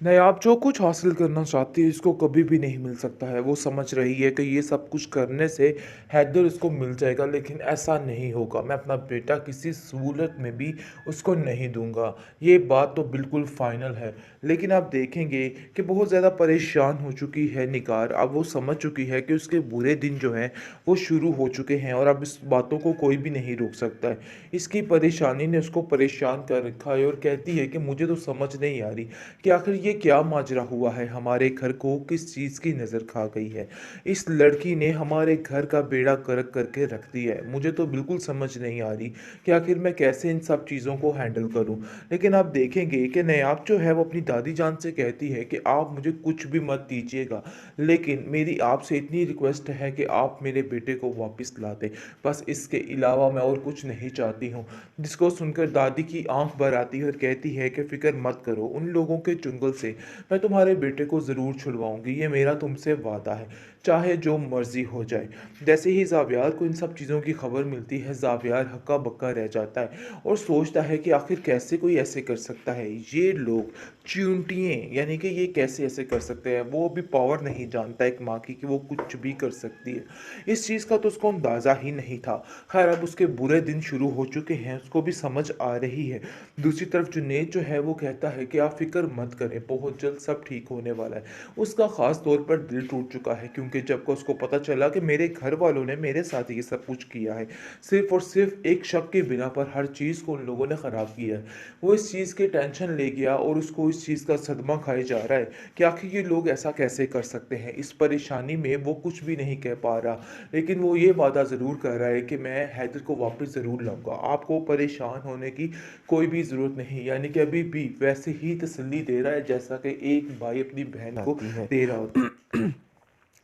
नहीं, आप जो कुछ हासिल करना चाहती है इसको कभी भी नहीं मिल सकता है। वो समझ रही है कि ये सब कुछ करने से हैदर उसको मिल जाएगा, लेकिन ऐसा नहीं होगा। मैं अपना बेटा किसी सूरत में भी उसको नहीं दूँगा। ये बात तो बिल्कुल फ़ाइनल है। लेकिन आप देखेंगे कि बहुत ज़्यादा परेशान हो चुकी है निगार। अब वो समझ चुकी है कि उसके बुरे दिन जो हैं वो शुरू हो चुके हैं और अब इस बातों को कोई भी नहीं रोक सकता है। इसकी परेशानी ने उसको परेशान कर रखा है और कहती है कि मुझे तो समझ नहीं आ रही कि आखिर ये क्या माजरा हुआ है, हमारे घर को किस चीज़ की नज़र खा गई है। इस लड़की ने हमारे घर का बेड़ा गर्क करके रख दिया है। मुझे तो बिल्कुल समझ नहीं आ रही कि आखिर मैं कैसे इन सब चीज़ों को हैंडल करूँ। लेकिन आप देखेंगे कि नायाब जो है वो अपनी दादी जान से कहती है कि आप मुझे कुछ भी मत दीजिएगा, लेकिन मेरी आपसे इतनी रिक्वेस्ट है कि आप मेरे बेटे को वापस ला दें। बस इसके अलावा मैं और कुछ नहीं चाहती हूँ। जिसको सुनकर दादी की आंख भर आती है और कहती है कि फ़िक्र मत करो, उन लोगों के चुंगल से मैं तुम्हारे बेटे को ज़रूर छुड़वाऊँगी, ये मेरा तुमसे वादा है, चाहे जो मर्ज़ी हो जाए। जैसे ही ज़ावियार को इन सब चीज़ों की खबर मिलती है, ज़ावियार हक्का-बक्का रह जाता है और सोचता है कि आखिर कैसे कोई ऐसे कर सकता है? ये लोग चूंटिए यानी कि ये कैसे ऐसे कर सकते हैं? वो अभी पावर नहीं जानता एक माँ की कि वो कुछ भी कर सकती है। इस चीज़ का तो उसको अंदाज़ा ही नहीं था। खैर अब उसके बुरे दिन शुरू हो चुके हैं, उसको भी समझ आ रही है। दूसरी तरफ जुनैद जो है वो कहता है कि आप फ़िक्र मत करें, बहुत जल्द सब ठीक होने वाला है। उसका ख़ास तौर पर दिल टूट चुका है क्योंकि जब को उसको पता चला कि मेरे घर वालों ने मेरे साथ ये सब कुछ किया है, सिर्फ़ और सिर्फ़ एक शक के बिना पर हर चीज़ को उन लोगों ने ख़राब किया है। वो इस चीज़ की टेंशन ले गया और उसको इस चीज़ का सदमा खाए जा रहा है कि आखिर ये लोग ऐसा कैसे कर सकते हैं। इस परेशानी में वो कुछ भी नहीं कह पा रहा, लेकिन वो ये वादा ज़रूर कर रहा है कि मैं हैदर को वापस ज़रूर लाऊँगा। आपको परेशान होने की कोई भी ज़रूरत नहीं, यानी कि अभी भी वैसे ही तसल्ली दे रहा है जैसा कि एक भाई अपनी बहन को जाती है। दे रहा होता है।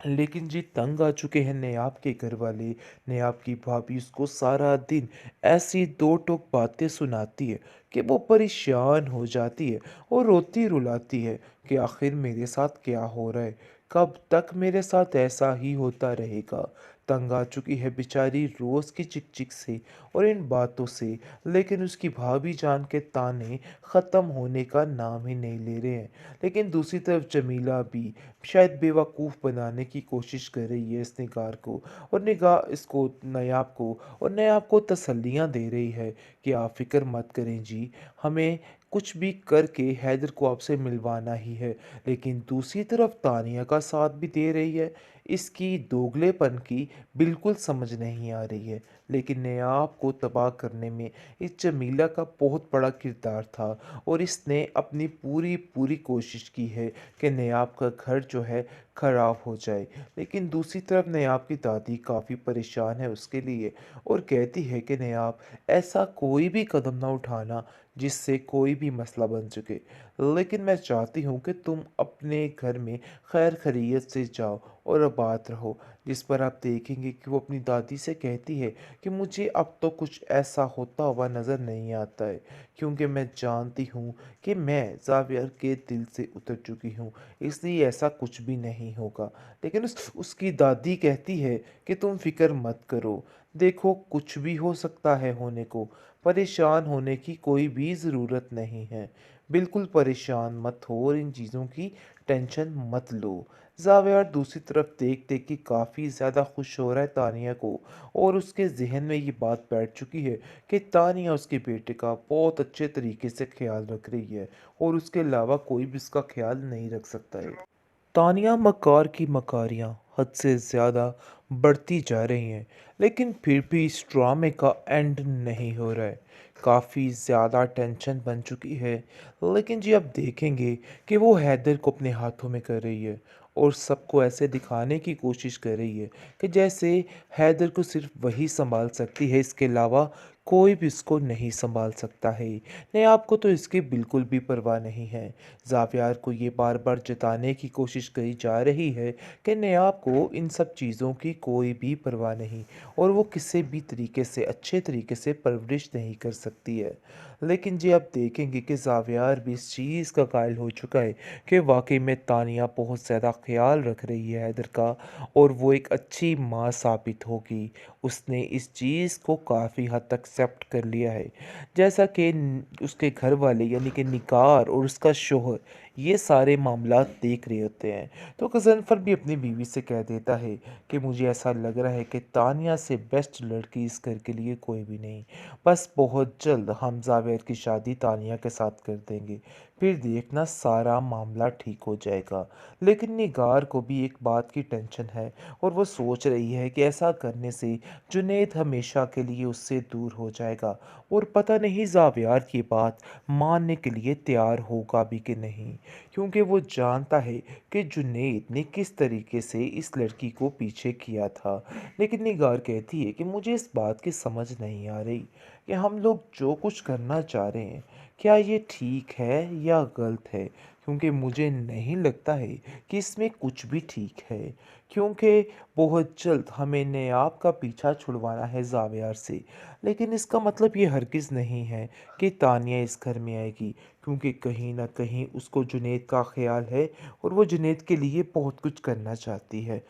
लेकिन जी तंग आ चुके हैं नेहाब के घर वाले। नेहाब की भाभी उसको सारा दिन ऐसी दो टोक बातें सुनाती है कि वो परेशान हो जाती है और रोती रुलाती है कि आखिर मेरे साथ क्या हो रहा है, कब तक मेरे साथ ऐसा ही होता रहेगा। तंग आ चुकी है बेचारी रोज़ की चिक चिक से और इन बातों से। लेकिन उसकी भाभी जान के ताने ख़त्म होने का नाम ही नहीं ले रहे हैं। लेकिन दूसरी तरफ जमीला भी शायद बेवकूफ़ बनाने की कोशिश कर रही है इस निगार को, और निगाह इसको नायाब को, और नायाब को तसल्लियाँ दे रही है कि आप फ़िक्र मत करें जी, हमें कुछ भी करके हैदर को आपसे मिलवाना ही है। लेकिन दूसरी तरफ तानिया का साथ भी दे रही है। इसकी दोगलेपन की बिल्कुल समझ नहीं आ रही है। लेकिन नायाब को तबाह करने में इस जमीला का बहुत बड़ा किरदार था और इसने अपनी पूरी पूरी कोशिश की है कि नयाब का घर जो है ख़राब हो जाए। लेकिन दूसरी तरफ नयाब की दादी काफ़ी परेशान है उसके लिए और कहती है कि नयाब, ऐसा कोई भी कदम ना उठाना जिससे कोई भी मसला बन चुके। लेकिन मैं चाहती हूँ कि तुम अपने घर में खैर खैरियत से जाओ और आबाद रहो। जिस पर आप देखेंगे कि वो अपनी दादी से कहती है कि मुझे अब तो कुछ ऐसा होता हुआ नज़र नहीं आता है, क्योंकि मैं जानती हूँ कि मैं ज़ावियर के दिल से उतर चुकी हूँ, इसलिए ऐसा कुछ भी नहीं होगा। लेकिन उसकी दादी कहती है कि तुम फ़िक्र मत करो, देखो कुछ भी हो सकता है होने को, परेशान होने की कोई भी ज़रूरत नहीं है। बिल्कुल परेशान मत हो और इन चीज़ों की टेंशन मत लो। ज़ावियर दूसरी तरफ देख देख के काफ़ी ज़्यादा खुश हो रहा है तानिया को, और उसके ज़हन में ये बात बैठ चुकी है कि तानिया उसके बेटे का बहुत अच्छे तरीके से ख्याल रख रही है और उसके अलावा कोई भी उसका ख्याल नहीं रख सकता है। तानिया मकार की मकारियाँ हद से ज़्यादा बढ़ती जा रही हैं, लेकिन फिर भी इस ड्रामे का एंड नहीं हो रहा है। काफ़ी ज़्यादा टेंशन बन चुकी है। लेकिन जी आप देखेंगे कि वो हैदर को अपने हाथों में कर रही है और सबको ऐसे दिखाने की कोशिश कर रही है कि जैसे हैदर को सिर्फ वही संभाल सकती है, इसके अलावा कोई भी इसको नहीं संभाल सकता है। नहीं, आपको तो इसकी बिल्कुल भी परवाह नहीं है। ज़ावियार को ये बार बार जताने की कोशिश करी जा रही है कि नयाब को इन सब चीज़ों की कोई भी परवाह नहीं और वो किसी भी तरीके से अच्छे तरीके से परवरिश नहीं कर सकती है। लेकिन जी आप देखेंगे कि ज़ावियार भी इस चीज़ का कायल हो चुका है कि वाकई में तानिया बहुत ज़्यादा ख्याल रख रही है हैदर का और वो एक अच्छी माँ साबित होगी। उसने इस चीज़ को काफ़ी हद तक एक्सेप्ट कर लिया है। जैसा कि उसके घर वाले यानी कि निकार और उसका शोहर ये सारे मामलात देख रहे होते हैं। तो गज़नफ़र भी अपनी बीवी से कह देता है कि मुझे ऐसा लग रहा है कि तानिया से बेस्ट लड़की इस घर के लिए कोई भी नहीं। बस बहुत जल्द हम ज़ावेर की शादी तानिया के साथ कर देंगे। फिर देखना सारा मामला ठीक हो जाएगा। लेकिन निगार को भी एक बात की टेंशन है और वो सोच रही है कि ऐसा करने से जुनैद हमेशा के लिए उससे दूर हो जाएगा और पता नहीं ज़ावियार ये बात मानने के लिए तैयार होगा भी कि नहीं, क्योंकि वो जानता है कि जुनैद ने किस तरीके से इस लड़की को पीछे किया था। लेकिन निगार कहती है कि मुझे इस बात की समझ नहीं आ रही कि हम लोग जो कुछ करना चाह रहे हैं, क्या ये ठीक है या गलत है, क्योंकि मुझे नहीं लगता है कि इसमें कुछ भी ठीक है, क्योंकि बहुत जल्द हमें नयाब का पीछा छुड़वाना है ज़ावियार से। लेकिन इसका मतलब ये हरगिज़ नहीं है कि तानिया इस घर में आएगी, क्योंकि कहीं न कहीं उसको जुनैद का ख़्याल है और वो जुनैद के लिए बहुत कुछ करना चाहती है।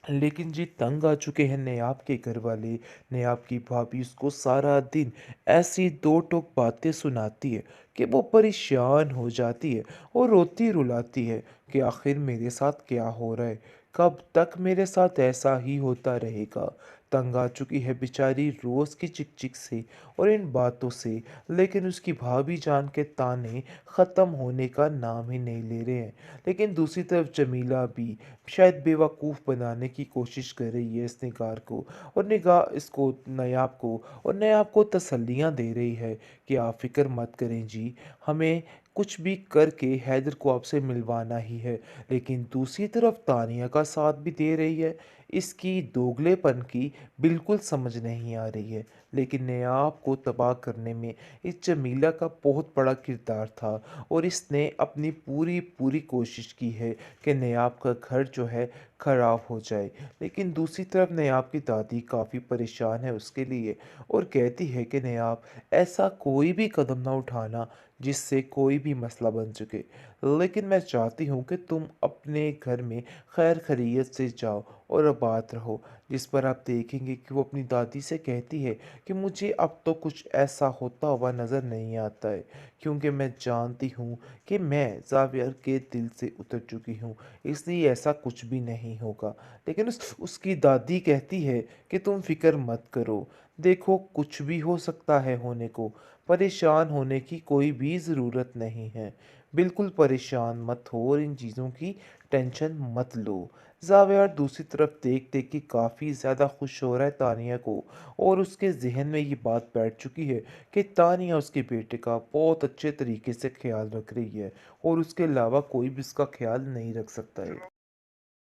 लेकिन जी तंग आ चुके हैं नयाब के घर वाले। नयाब की भाभी उसको सारा दिन ऐसी दो टोक बातें सुनाती है कि वो परेशान हो जाती है और रोती रुलाती है कि आखिर मेरे साथ क्या हो रहा है, कब तक मेरे साथ ऐसा ही होता रहेगा। तंग आ चुकी है बेचारी रोज़ की चिक चिक से और इन बातों से। लेकिन उसकी भाभी जान के ताने ख़त्म होने का नाम ही नहीं ले रहे हैं। लेकिन दूसरी तरफ जमीला भी शायद बेवकूफ़ बनाने की कोशिश कर रही है इस निगार को, और निगाह इसको नयाब को, और नयाब को तसल्लियाँ दे रही है कि आप फ़िक्र मत करें जी, हमें कुछ भी करके हैदर को आपसे मिलवाना ही है। लेकिन दूसरी तरफ तानिया का साथ भी दे रही है। इसकी दोगलेपन की बिल्कुल समझ नहीं आ रही है। लेकिन नयाब को तबाह करने में इस जमीला का बहुत बड़ा किरदार था और इसने अपनी पूरी पूरी कोशिश की है कि नयाब का घर जो है ख़राब हो जाए। लेकिन दूसरी तरफ नयाब की दादी काफ़ी परेशान है उसके लिए और कहती है कि नयाब, ऐसा कोई भी कदम ना उठाना जिससे कोई भी मसला बन सके। लेकिन मैं चाहती हूँ कि तुम अपने घर में खैर खैरियत से जाओ और आबाद रहो। जिस पर आप देखेंगे कि वो अपनी दादी से कहती है कि मुझे अब तो कुछ ऐसा होता हुआ नज़र नहीं आता है, क्योंकि मैं जानती हूँ कि मैं ज़ावियर के दिल से उतर चुकी हूँ, इसलिए ऐसा कुछ भी नहीं होगा। लेकिन उसकी दादी कहती है कि तुम फ़िक्र मत करो, देखो कुछ भी हो सकता है होने को, परेशान होने की कोई भी ज़रूरत नहीं है। बिल्कुल परेशान मत हो और इन चीज़ों की टेंशन मत लो। ज़ावियर दूसरी तरफ देख देख के काफ़ी ज़्यादा खुश हो रहा है तानिया को, और उसके ज़हन में ये बात बैठ चुकी है कि तानिया उसके बेटे का बहुत अच्छे तरीके से ख्याल रख रही है और उसके अलावा कोई भी उसका ख्याल नहीं रख सकता है।